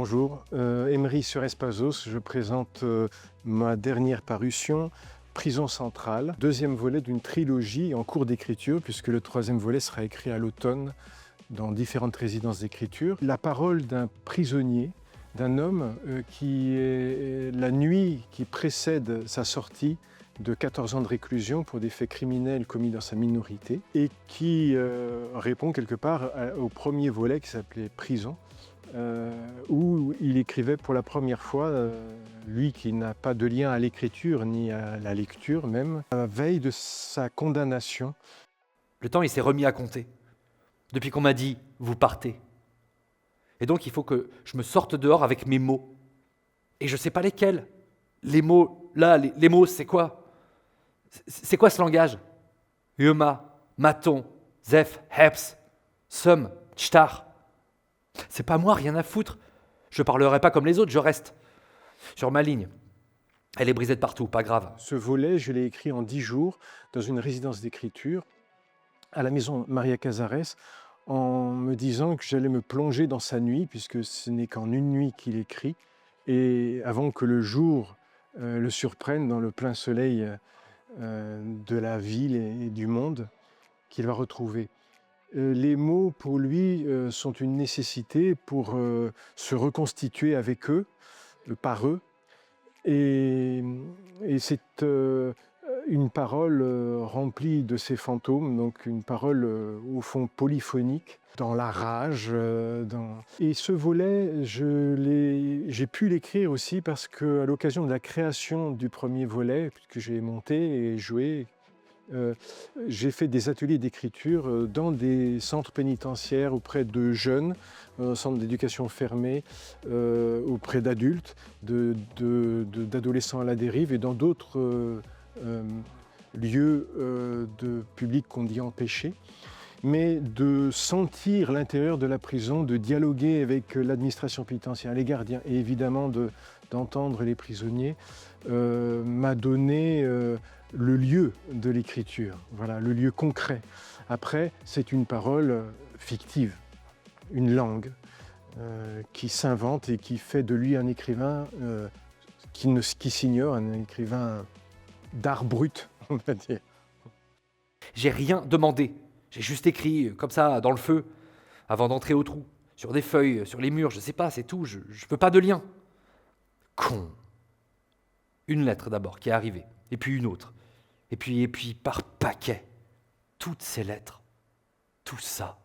Bonjour, Emery sur Espazos, je présente ma dernière parution, Prison centrale, deuxième volet d'une trilogie en cours d'écriture, puisque le troisième volet sera écrit à l'automne dans différentes résidences d'écriture. La parole d'un prisonnier, d'un homme qui est la nuit qui précède sa sortie de 14 ans de réclusion pour des faits criminels commis dans sa minorité et qui répond quelque part au premier volet qui s'appelait Prison, où il écrivait pour la première fois, lui qui n'a pas de lien à l'écriture ni à la lecture même, à la veille de sa condamnation. Le temps, il s'est remis à compter. Depuis qu'on m'a dit « vous partez ». Et donc, il faut que je me sorte dehors avec mes mots. Et je ne sais pas lesquels. Les mots, là, les mots, c'est quoi? C'est quoi ce langage? Yuma, maton, zef, heps, sum, tchtar. C'est pas moi, rien à foutre. Je parlerai pas comme les autres, je reste sur ma ligne. Elle est brisée de partout, pas grave. Ce volet, je l'ai écrit en 10 jours dans une résidence d'écriture à la maison Maria Casares, en me disant que j'allais me plonger dans sa nuit, puisque ce n'est qu'en une nuit qu'il écrit, et avant que le jour le surprenne dans le plein soleil de la ville et du monde qu'il va retrouver. Les mots, pour lui, sont une nécessité pour se reconstituer avec eux, par eux, et c'est une parole remplie de ces fantômes, donc une parole au fond polyphonique, dans la rage. Et ce volet, j'ai pu l'écrire aussi parce qu'à l'occasion de la création du premier volet, que j'ai monté et joué, j'ai fait des ateliers d'écriture dans des centres pénitentiaires auprès de jeunes, centres d'éducation fermés, auprès d'adultes, d'adolescents à la dérive et dans d'autres lieux de public qu'on dit empêchés, mais de sentir l'intérieur de la prison, de dialoguer avec l'administration pénitentiaire, les gardiens et évidemment d'entendre les prisonniers, m'a donné le lieu de l'écriture, voilà, le lieu concret. Après, c'est une parole fictive, une langue qui s'invente et qui fait de lui un écrivain qui s'ignore, un écrivain d'art brut, on va dire. J'ai rien demandé. J'ai juste écrit, comme ça, dans le feu, avant d'entrer au trou, sur des feuilles, sur les murs, je sais pas, c'est tout, je veux pas de lien. Con. Une lettre d'abord qui est arrivée, et puis une autre, et puis par paquet. Toutes ces lettres, tout ça.